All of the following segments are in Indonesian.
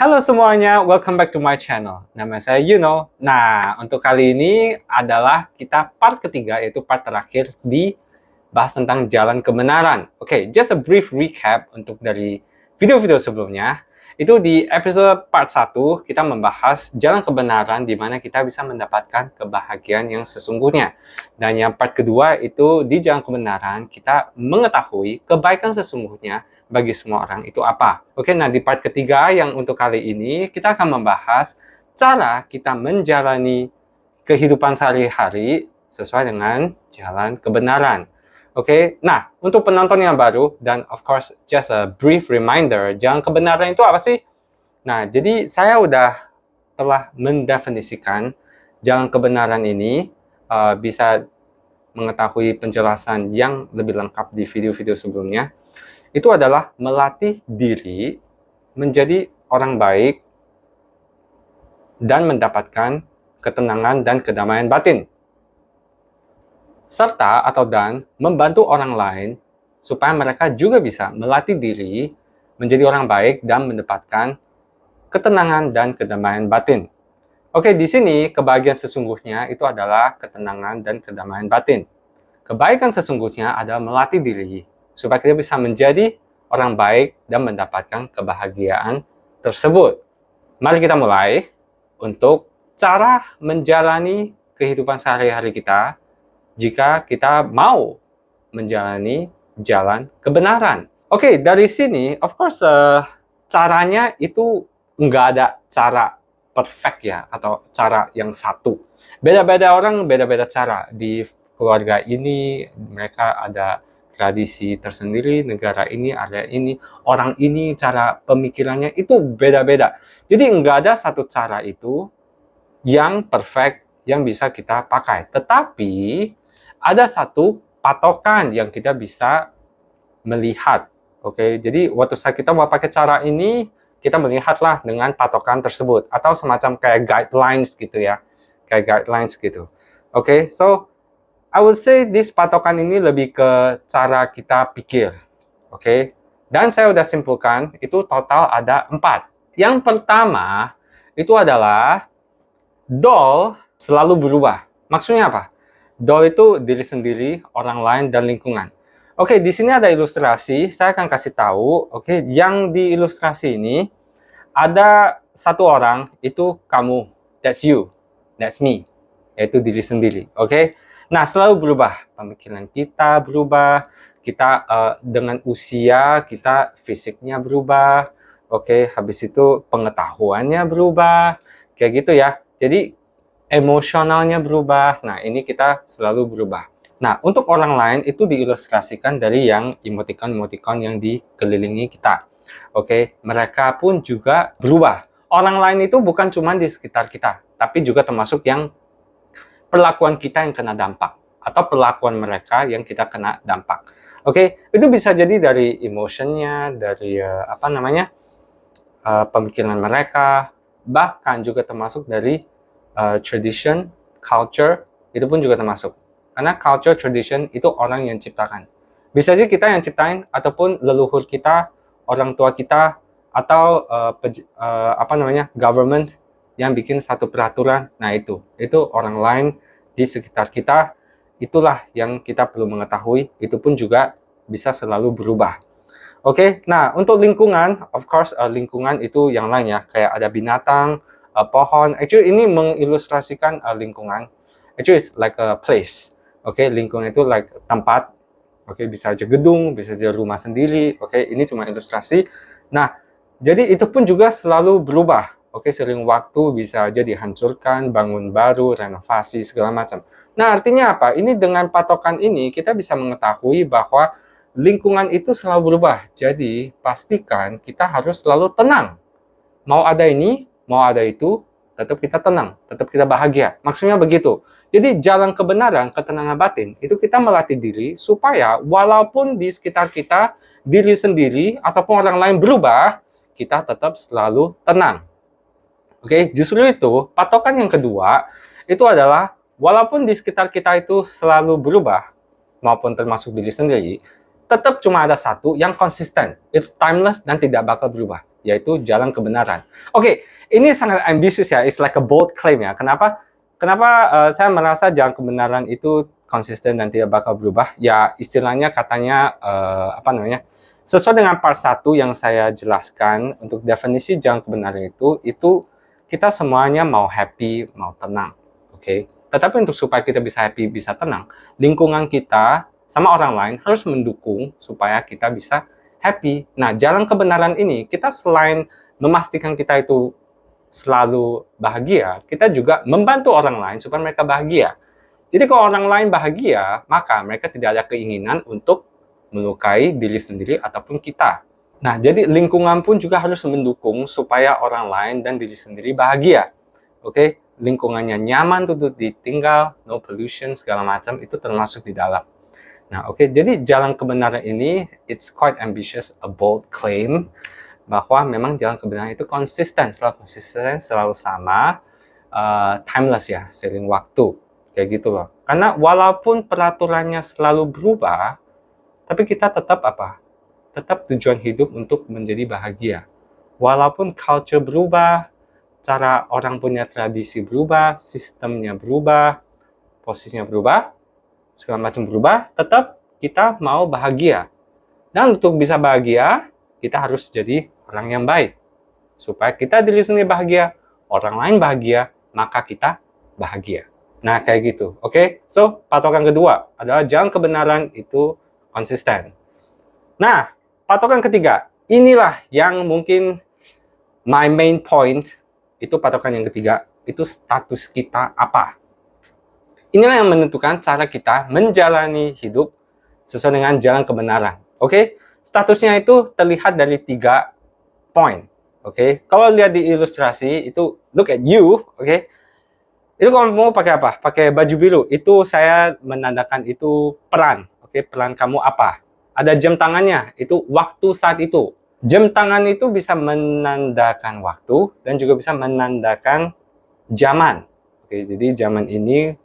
Halo semuanya, welcome back to my channel. Nama saya Yuno. Nah, untuk kali ini adalah kita part ketiga, yaitu part terakhir di bahas tentang jalan kebenaran. Oke, just a brief recap untuk dari video-video sebelumnya. Itu di episode part 1, kita membahas jalan kebenaran di mana kita bisa mendapatkan kebahagiaan yang sesungguhnya. Dan yang part kedua itu di jalan kebenaran, kita mengetahui kebaikan sesungguhnya bagi semua orang itu apa. Oke, nah di part ketiga yang untuk kali ini, kita akan membahas cara kita menjalani kehidupan sehari-hari sesuai dengan jalan kebenaran. Oke, nah untuk penonton yang baru dan of course just a brief reminder, jalan kebenaran itu apa sih? Nah, jadi saya telah mendefinisikan jalan kebenaran ini, bisa mengetahui penjelasan yang lebih lengkap di video-video sebelumnya. Itu adalah melatih diri menjadi orang baik dan mendapatkan ketenangan dan kedamaian batin, serta membantu orang lain supaya mereka juga bisa melatih diri menjadi orang baik dan mendapatkan ketenangan dan kedamaian batin. Oke, di sini kebahagiaan sesungguhnya itu adalah ketenangan dan kedamaian batin. Kebaikan sesungguhnya adalah melatih diri supaya kita bisa menjadi orang baik dan mendapatkan kebahagiaan tersebut. Mari kita mulai untuk cara menjalani kehidupan sehari-hari kita jika kita mau menjalani jalan kebenaran. Oke, dari sini, of course, caranya itu nggak ada cara perfect ya, atau cara yang satu. Beda-beda orang, beda-beda cara. Di keluarga ini, mereka ada tradisi tersendiri, negara ini, area ini, orang ini, cara pemikirannya itu beda-beda. Jadi nggak ada satu cara itu yang perfect, yang bisa kita pakai. Tetapi ada satu patokan yang kita bisa melihat. Oke, jadi waktu kita mau pakai cara ini, kita melihatlah dengan patokan tersebut atau semacam kayak guidelines gitu ya, kayak guidelines gitu. Oke, so I would say this patokan ini lebih ke cara kita pikir. Oke, dan saya udah simpulkan itu total ada 4. Yang pertama itu adalah doll selalu berubah. Maksudnya apa? Doll itu diri sendiri, orang lain, dan lingkungan. Oke, di sini ada ilustrasi. Saya akan kasih tahu. Oke, yang di ilustrasi ini ada satu orang, itu kamu. That's you. That's me. Yaitu diri sendiri. Oke. Nah, selalu berubah. Pemikiran kita berubah. Kita dengan usia, kita fisiknya berubah. Oke, habis itu pengetahuannya berubah. Kayak gitu ya. Jadi emosionalnya berubah. Nah, ini kita selalu berubah. Nah, untuk orang lain itu diilustrasikan dari yang emoticon-emoticon yang dikelilingi kita. Oke, mereka pun juga berubah. Orang lain itu bukan cuma di sekitar kita, tapi juga termasuk yang perlakuan kita yang kena dampak atau perlakuan mereka yang kita kena dampak. Oke, itu bisa jadi dari emotionnya, dari pemikiran mereka, bahkan juga termasuk dari tradition, culture, itu pun juga termasuk. Karena culture, tradition itu orang yang ciptakan. Bisa aja kita yang ciptain, ataupun leluhur kita, orang tua kita, atau government yang bikin satu peraturan. Nah itu orang lain di sekitar kita. Itulah yang kita perlu mengetahui. Itu pun juga bisa selalu berubah. Oke, nah untuk lingkungan, of course lingkungan itu yang lain ya, kayak ada binatang, pohon. Actually ini mengilustrasikan lingkungan. Actually it's like a place. Oke, lingkungan itu like tempat. Oke, bisa aja gedung, bisa aja rumah sendiri. Oke, ini cuma ilustrasi. Nah, jadi itu pun juga selalu berubah. Oke, sering waktu bisa aja dihancurkan, bangun baru, renovasi segala macam. Nah, artinya apa? Ini dengan patokan ini kita bisa mengetahui bahwa lingkungan itu selalu berubah. Jadi, pastikan kita harus selalu tenang. Mau ada ini, mau ada itu, tetap kita tenang, tetap kita bahagia. Maksudnya begitu. Jadi, jalan kebenaran, ketenangan batin, itu kita melatih diri supaya walaupun di sekitar kita, diri sendiri, ataupun orang lain berubah, kita tetap selalu tenang. Oke, justru itu, patokan yang kedua, itu adalah walaupun di sekitar kita itu selalu berubah, maupun termasuk diri sendiri, tetap cuma ada satu yang konsisten, itu timeless dan tidak bakal berubah. yaitu jalan kebenaran. Oke, ini sangat ambisius ya, it's like a bold claim ya. Kenapa? Saya merasa jalan kebenaran itu konsisten dan tidak bakal berubah? Ya, istilahnya katanya sesuai dengan part 1 yang saya jelaskan untuk definisi jalan kebenaran itu kita semuanya mau happy, mau tenang. Oke. Tetapi untuk supaya kita bisa happy, bisa tenang, lingkungan kita sama orang lain harus mendukung supaya kita bisa happy. Nah, jalan kebenaran ini, kita selain memastikan kita itu selalu bahagia, kita juga membantu orang lain supaya mereka bahagia. Jadi kalau orang lain bahagia, maka mereka tidak ada keinginan untuk melukai diri sendiri ataupun kita. Nah, jadi lingkungan pun juga harus mendukung supaya orang lain dan diri sendiri bahagia. Oke, lingkungannya nyaman untuk ditinggal, no pollution, segala macam, itu termasuk di dalam. Nah, oke, jadi jalan kebenaran ini, it's quite ambitious, a bold claim, bahwa memang jalan kebenaran itu konsisten, selalu sama, timeless ya, seiring waktu, kayak gitu loh. Karena walaupun peraturannya selalu berubah, tapi kita tetap Tetap tujuan hidup untuk menjadi bahagia. Walaupun culture berubah, cara orang punya tradisi berubah, sistemnya berubah, posisinya berubah, segala macam berubah, tetap kita mau bahagia. Dan untuk bisa bahagia, kita harus jadi orang yang baik. Supaya kita diri sendiri bahagia, orang lain bahagia, maka kita bahagia. Nah, kayak gitu. Oke? So, patokan kedua adalah jalan kebenaran itu konsisten. Nah, patokan ketiga, inilah yang mungkin my main point, itu patokan yang ketiga, itu status kita apa. Inilah yang menentukan cara kita menjalani hidup sesuai dengan jalan kebenaran. Oke? Statusnya itu terlihat dari 3 poin. Oke? Kalau lihat di ilustrasi, itu look at you, oke? Itu kalau mau pakai apa? Pakai baju biru. Itu saya menandakan itu peran. Oke, peran kamu apa? Ada jam tangannya, itu waktu saat itu. Jam tangan itu bisa menandakan waktu dan juga bisa menandakan zaman. Oke, jadi zaman ini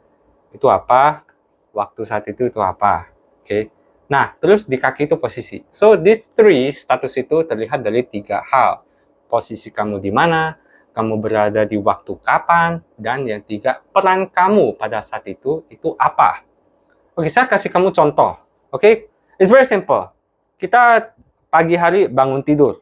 itu apa, waktu saat itu apa. Oke. Nah, terus di kaki itu posisi. So, these 3 status itu terlihat dari 3 hal. Posisi kamu di mana, kamu berada di waktu kapan, dan yang 3, peran kamu pada saat itu apa. Oke, saya kasih kamu contoh. Oke, it's very simple. Kita pagi hari bangun tidur.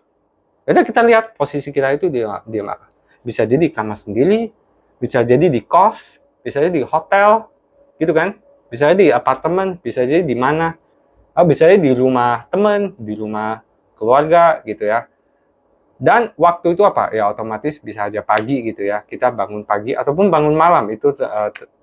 Jadi kita lihat posisi kita itu di apa. Bisa jadi di kamar sendiri, bisa jadi di kos, bisa jadi di hotel, gitu kan. Bisa jadi di apartemen, bisa jadi di mana. Bisa jadi di rumah teman, di rumah keluarga, gitu ya. Dan waktu itu apa? Ya otomatis bisa aja pagi gitu ya. Kita bangun pagi ataupun bangun malam, itu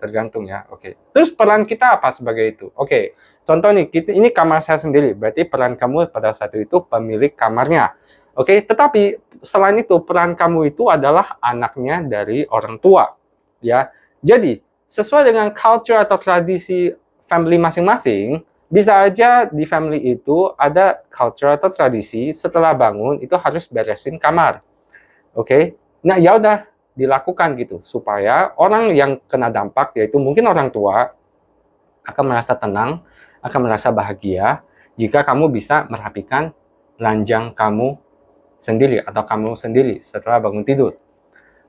tergantung ya. Oke. Terus peran kita apa sebagai itu? Oke. Contoh nih, ini kamar saya sendiri. Berarti peran kamu pada saat itu pemilik kamarnya. Oke. Tetapi selain itu, peran kamu itu adalah anaknya dari orang tua. Ya. Jadi, sesuai dengan culture atau tradisi family masing-masing, bisa aja di family itu ada culture atau tradisi setelah bangun itu harus beresin kamar. Oke. Nah, ya udah dilakukan gitu supaya orang yang kena dampak, yaitu mungkin orang tua, akan merasa tenang, akan merasa bahagia jika kamu bisa merapikan ranjang kamu sendiri atau kamu sendiri setelah bangun tidur.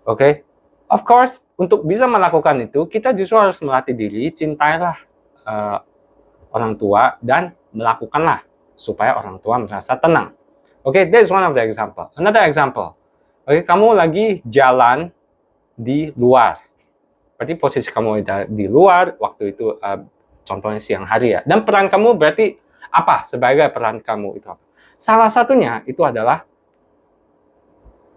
Oke. Of course, untuk bisa melakukan itu, kita justru harus melatih diri, cintailah orang tua dan melakukanlah supaya orang tua merasa tenang. Oke, that's one of the example. Another example. Oke, kamu lagi jalan di luar. Berarti posisi kamu di luar waktu itu contohnya siang hari ya. Dan peran kamu berarti apa sebagai peran kamu itu apa? Salah satunya itu adalah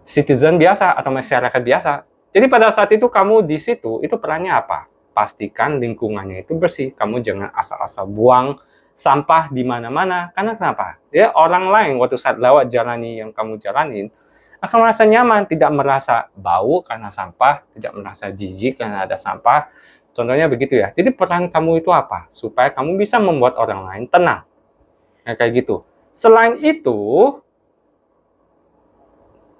citizen biasa atau masyarakat biasa. Jadi pada saat itu kamu di situ, itu perannya apa? Pastikan lingkungannya itu bersih. Kamu jangan asal-asal buang sampah di mana-mana. Karena kenapa? Ya, orang lain waktu saat lewat jalani yang kamu jalanin akan merasa nyaman, tidak merasa bau karena sampah, tidak merasa jijik karena ada sampah. Contohnya begitu ya. Jadi peran kamu itu apa? Supaya kamu bisa membuat orang lain tenang. Ya, kayak gitu. Selain itu,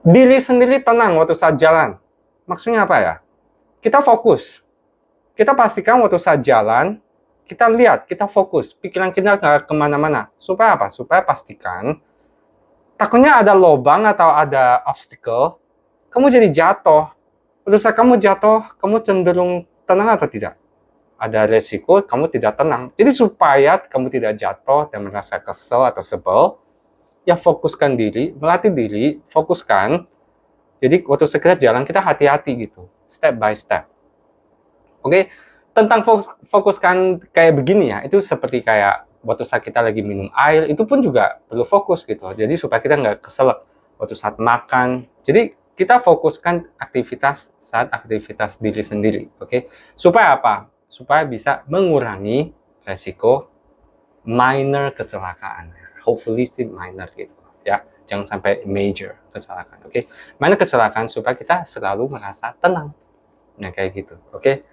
diri sendiri tenang waktu saat jalan. Maksudnya apa ya? Kita fokus. Kita pastikan waktu saat jalan, kita lihat, kita fokus. Pikiran kita nggak kemana-mana. Supaya apa? Supaya pastikan takutnya ada lubang atau ada obstacle, kamu jadi jatuh. Pada saat kamu jatuh, kamu cenderung tenang atau tidak? Ada resiko kamu tidak tenang. Jadi supaya kamu tidak jatuh dan merasa kesel atau sebel, ya fokuskan diri, melatih diri, fokuskan. Jadi waktu sekedar jalan kita hati-hati gitu, step by step. Oke, tentang fokuskan kayak begini ya, itu seperti kayak waktu saat kita lagi minum air, itu pun juga perlu fokus gitu. Jadi supaya kita nggak keselak waktu saat makan. Jadi kita fokuskan aktivitas saat aktivitas diri sendiri, oke? Supaya apa? Supaya bisa mengurangi resiko minor kecelakaan. Hopefully sih minor gitu ya, jangan sampai major kecelakaan, oke? Minor kecelakaan supaya kita selalu merasa tenang. Nah, kayak gitu, oke?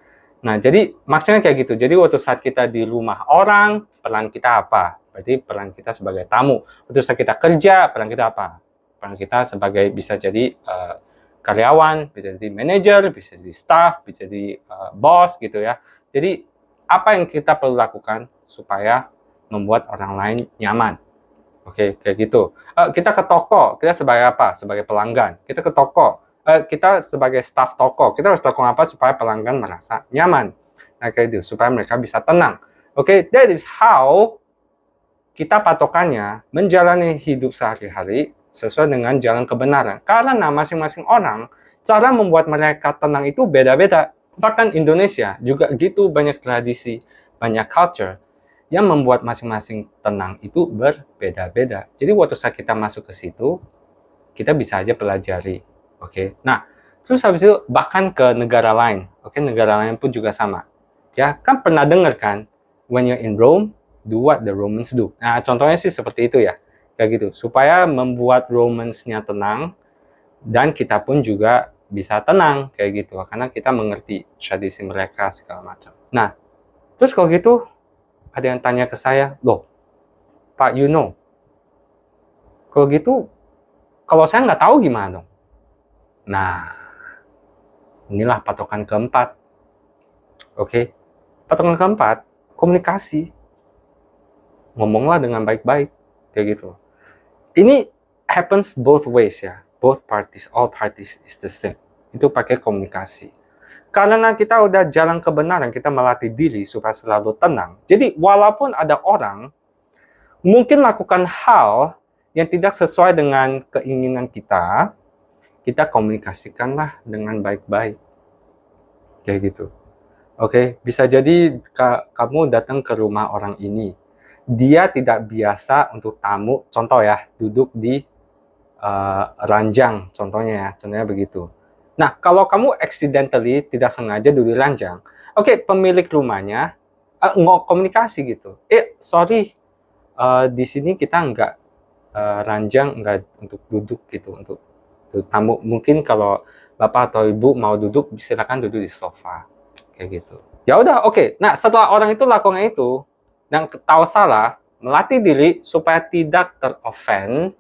Nah, jadi maksudnya kayak gitu. Jadi waktu saat kita di rumah orang, peran kita apa? Berarti peran kita sebagai tamu. Waktu saat kita kerja, peran kita apa? Peran kita sebagai bisa jadi karyawan, bisa jadi manajer, bisa jadi staff, bisa jadi bos gitu ya. Jadi apa yang kita perlu lakukan supaya membuat orang lain nyaman? Oke, kayak gitu. Kita ke toko, kita sebagai apa? Sebagai pelanggan. Kita ke toko, kita sebagai staff toko, kita harus lakukan apa supaya pelanggan merasa nyaman. Nah, kayak gitu, supaya mereka bisa tenang. Oke, that is how kita patokannya menjalani hidup sehari-hari sesuai dengan jalan kebenaran. Karena masing-masing orang, cara membuat mereka tenang itu beda-beda. Bahkan Indonesia juga gitu, banyak tradisi, banyak culture yang membuat masing-masing tenang itu berbeda-beda. Jadi waktu saat kita masuk ke situ, kita bisa aja pelajari. Oke. Nah, terus habis itu bahkan ke negara lain. Oke, negara lain pun juga sama. Ya, kan pernah dengar kan, when you're in Rome, do what the Romans do. Nah, contohnya sih seperti itu ya. Kayak gitu. Supaya membuat Romans-nya tenang dan kita pun juga bisa tenang kayak gitu karena kita mengerti tradisi mereka segala macam. Nah, terus kalau gitu ada yang tanya ke saya, loh, Pak Yuno, kalau gitu, kalau saya nggak tahu gimana dong? Nah, inilah patokan keempat. Oke, patokan keempat, komunikasi. Ngomonglah dengan baik-baik, kayak gitu. Ini happens both ways ya, both parties, all parties is the same. Itu pakai komunikasi. Karena kita udah jalan kebenaran, kita melatih diri supaya selalu tenang. Jadi walaupun ada orang mungkin lakukan hal yang tidak sesuai dengan keinginan kita komunikasikanlah dengan baik-baik. Kayak gitu. Oke, bisa jadi kamu datang ke rumah orang ini. Dia tidak biasa untuk tamu, contoh ya, duduk di ranjang, contohnya begitu. Nah, kalau kamu accidentally tidak sengaja duduk di ranjang, oke, pemilik rumahnya komunikasi gitu. Sorry, di sini kita nggak ranjang, nggak untuk duduk gitu, untuk tamu. Mungkin kalau bapak atau ibu mau duduk, silakan duduk di sofa, kayak gitu. Ya udah, oke. Nah, setelah orang itu lakukan itu dan tahu salah, melatih diri supaya tidak teroffend,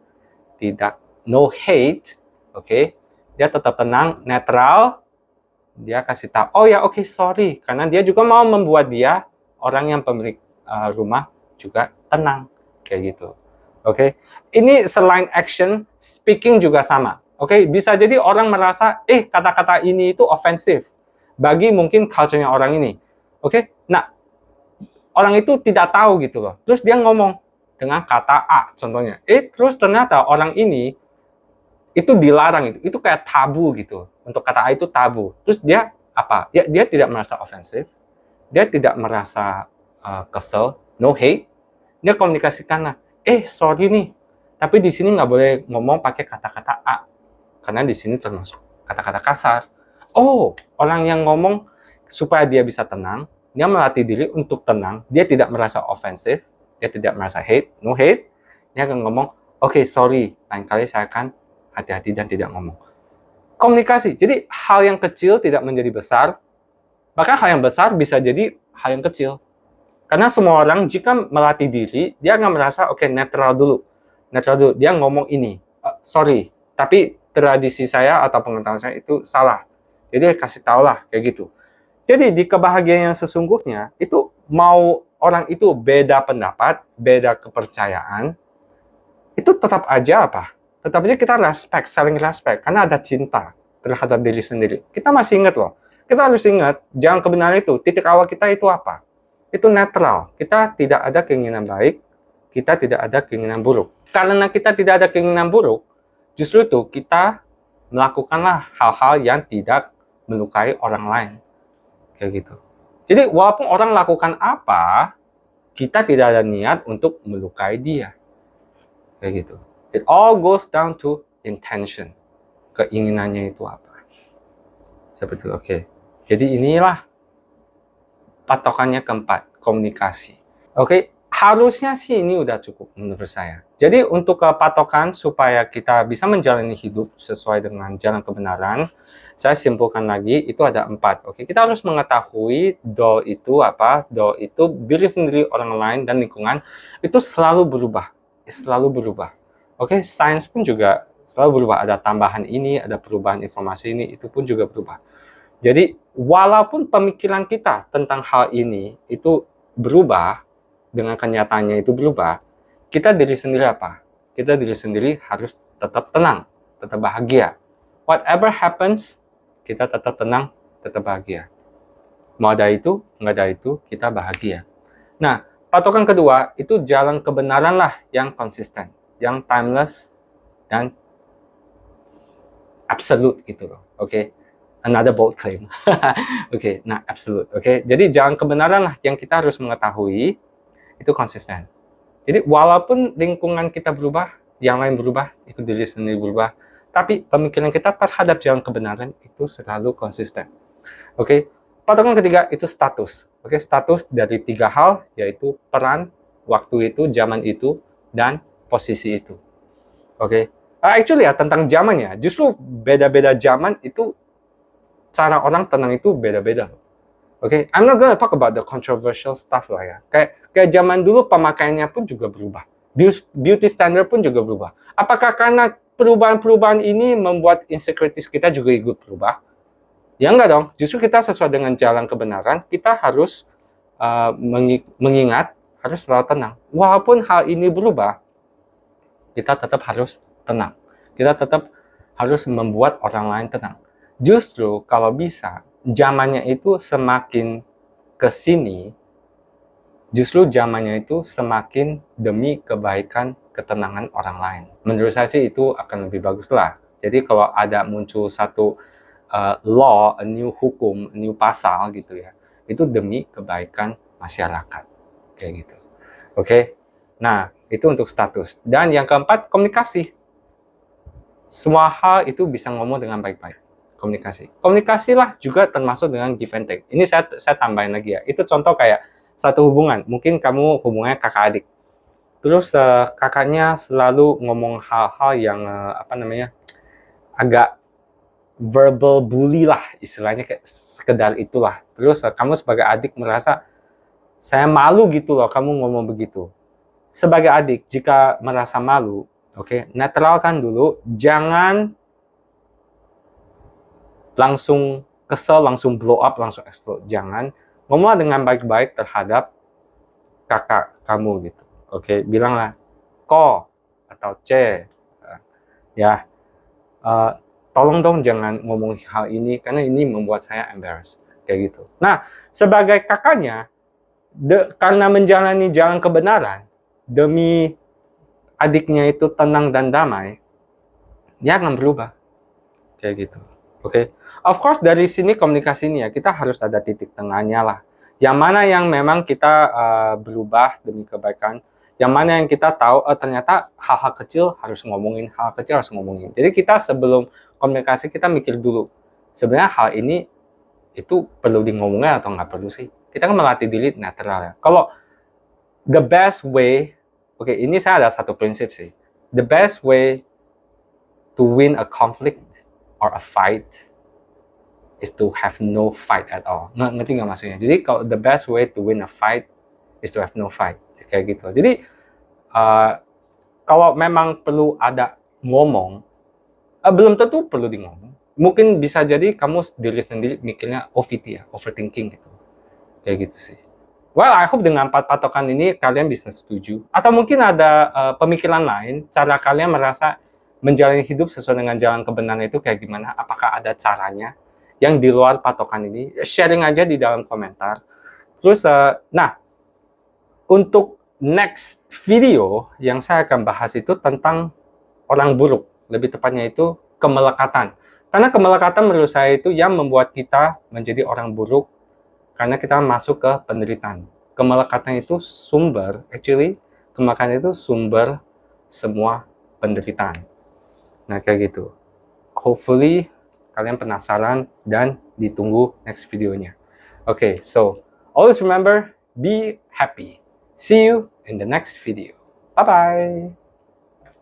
tidak no hate, oke. Dia tetap tenang, netral. Dia kasih tahu, oh ya oke, sorry, karena dia juga mau membuat dia orang yang pemilik rumah juga tenang, kayak gitu. Oke. Ini selain action, speaking juga sama. Oke, bisa jadi orang merasa kata-kata ini itu offensive bagi mungkin culture-nya orang ini. Oke. Nah, orang itu tidak tahu gitu loh. Terus dia ngomong dengan kata A contohnya. Terus ternyata orang ini itu dilarang, itu kayak tabu gitu. Untuk kata A itu tabu. Terus dia apa? Ya, dia tidak merasa ofensif, dia tidak merasa kesel, no hate. Dia komunikasikan lah, sorry nih, tapi di sini nggak boleh ngomong pakai kata-kata A, karena di sini termasuk kata-kata kasar. Oh, orang yang ngomong supaya dia bisa tenang, dia melatih diri untuk tenang, dia tidak merasa ofensif, dia tidak merasa hate, no hate. Dia akan ngomong, oke, sorry, lain kali saya akan hati-hati dan tidak ngomong. Komunikasi, jadi hal yang kecil tidak menjadi besar, bahkan hal yang besar bisa jadi hal yang kecil. Karena semua orang jika melatih diri, dia akan merasa, oke, netral dulu. Netral dulu, dia ngomong ini, sorry, tapi tradisi saya atau pengetahuan saya itu salah. Jadi kasih tau lah, kayak gitu. Jadi di kebahagiaan yang sesungguhnya, itu mau orang itu beda pendapat, beda kepercayaan, itu tetap aja apa? Tetap aja kita respect, saling respect, karena ada cinta terhadap diri sendiri. Kita masih ingat loh, kita harus ingat, jangan kebenaran itu, titik awal kita itu apa? Itu netral, kita tidak ada keinginan baik, kita tidak ada keinginan buruk. Karena kita tidak ada keinginan buruk, justru itu kita melakukanlah hal-hal yang tidak melukai orang lain. Kayak gitu. Jadi walaupun orang lakukan apa, kita tidak ada niat untuk melukai dia. Kayak gitu. It all goes down to intention. Keinginannya itu apa. Seperti itu. Oke. Jadi inilah patokannya keempat, komunikasi. Oke, harusnya sih ini udah cukup menurut saya. Jadi untuk patokan supaya kita bisa menjalani hidup sesuai dengan jalan kebenaran, saya simpulkan lagi, itu ada 4. Oke, kita harus mengetahui do itu apa, do itu diri sendiri, orang lain, dan lingkungan, itu selalu berubah. Selalu berubah. Oke, sains pun juga selalu berubah. Ada tambahan ini, ada perubahan informasi ini, itu pun juga berubah. Jadi, walaupun pemikiran kita tentang hal ini itu berubah, dengan kenyataannya itu berubah, kita diri sendiri apa? Kita diri sendiri harus tetap tenang, tetap bahagia. Whatever happens, kita tetap tenang, tetap bahagia. Mau ada itu, nggak ada itu, kita bahagia. Nah, patokan kedua, itu jalan kebenaran lah yang konsisten, yang timeless, dan absolute gitu loh, oke? Another bold claim. Oke, nah absolute, oke? Jadi jalan kebenaran lah yang kita harus mengetahui, itu konsisten. Jadi walaupun lingkungan kita berubah, yang lain berubah, ikut diri sendiri berubah, tapi pemikiran kita terhadap jalan kebenaran itu selalu konsisten. Oke, patokan ketiga itu status. Oke, status dari 3 hal, yaitu peran, waktu itu, zaman itu, dan posisi itu. Oke, actually ya tentang zamannya, justru beda-beda zaman itu cara orang tenang itu beda-beda. Oke, I'm not gonna talk about the controversial stuff lah ya. Kayak zaman dulu pemakaiannya pun juga berubah. Beauty standard pun juga berubah. Apakah karena perubahan-perubahan ini membuat insecurities kita juga ikut berubah? Ya enggak dong. Justru kita sesuai dengan jalan kebenaran, kita harus mengingat, harus selalu tenang. Walaupun hal ini berubah, kita tetap harus tenang. Kita tetap harus membuat orang lain tenang. Justru kalau bisa, zamannya itu semakin ke sini, justru zamannya itu semakin demi kebaikan, ketenangan orang lain. Menurut saya sih itu akan lebih bagus lah. Jadi kalau ada muncul satu law, a new hukum, a new pasal gitu ya, itu demi kebaikan masyarakat. Kayak gitu. Oke? Nah, itu untuk status. Dan yang keempat, komunikasi. Semua hal itu bisa ngomong dengan baik-baik. Komunikasi. Komunikasilah juga termasuk dengan give and take. Ini saya tambahin lagi ya. Itu contoh kayak satu hubungan. Mungkin kamu hubungannya kakak adik. Terus kakaknya selalu ngomong hal-hal yang agak verbal bully lah istilahnya, kayak sekedar itulah. Terus kamu sebagai adik merasa saya malu gitu loh kamu ngomong begitu. Sebagai adik jika merasa malu, oke, netralkan dulu, jangan langsung kesel, langsung blow up, langsung explode. Jangan. Ngomonglah dengan baik-baik terhadap kakak kamu gitu. Oke, bilanglah ko atau c. Ya, tolong dong jangan ngomong hal ini karena ini membuat saya embarrassed. Kayak gitu. Nah, sebagai kakaknya, karena menjalani jalan kebenaran, demi adiknya itu tenang dan damai, dia akan berubah. Kayak gitu. Oke. Of course dari sini komunikasi ini ya, kita harus ada titik tengahnya lah. Yang mana yang memang kita berubah demi kebaikan, yang mana yang kita tahu ternyata hal-hal kecil harus ngomongin, hal kecil harus ngomongin. Jadi kita sebelum komunikasi kita mikir dulu, sebenarnya hal ini itu perlu di ngomongnya atau nggak perlu sih? Kita kan melatih diri netral ya. Kalau the best way, oke, ini saya ada satu prinsip sih. The best way to win a conflict or a fight is to have no fight at all. Ngerti nggak maksudnya? Jadi kalau the best way to win a fight is to have no fight. Kayak gitu. Jadi kalau memang perlu ada ngomong, belum tentu perlu di ngomong. Mungkin bisa jadi kamu diri sendiri mikirnya OVT ya, overthinking gitu. Kayak gitu sih. Well, I hope dengan 4 patokan ini kalian bisa setuju. Atau mungkin ada pemikiran lain, cara kalian merasa menjalani hidup sesuai dengan jalan kebenaran itu kayak gimana? Apakah ada caranya yang di luar patokan ini? Sharing aja di dalam komentar. Terus, nah, untuk next video yang saya akan bahas itu tentang orang buruk. Lebih tepatnya itu kemelekatan. Karena kemelekatan menurut saya itu yang membuat kita menjadi orang buruk karena kita masuk ke penderitaan. Kemelekatan itu kemelekatan itu sumber semua penderitaan. Nah, kayak gitu. Hopefully, kalian penasaran dan ditunggu next videonya. Okay, so always remember, be happy. See you in the next video. Bye-bye.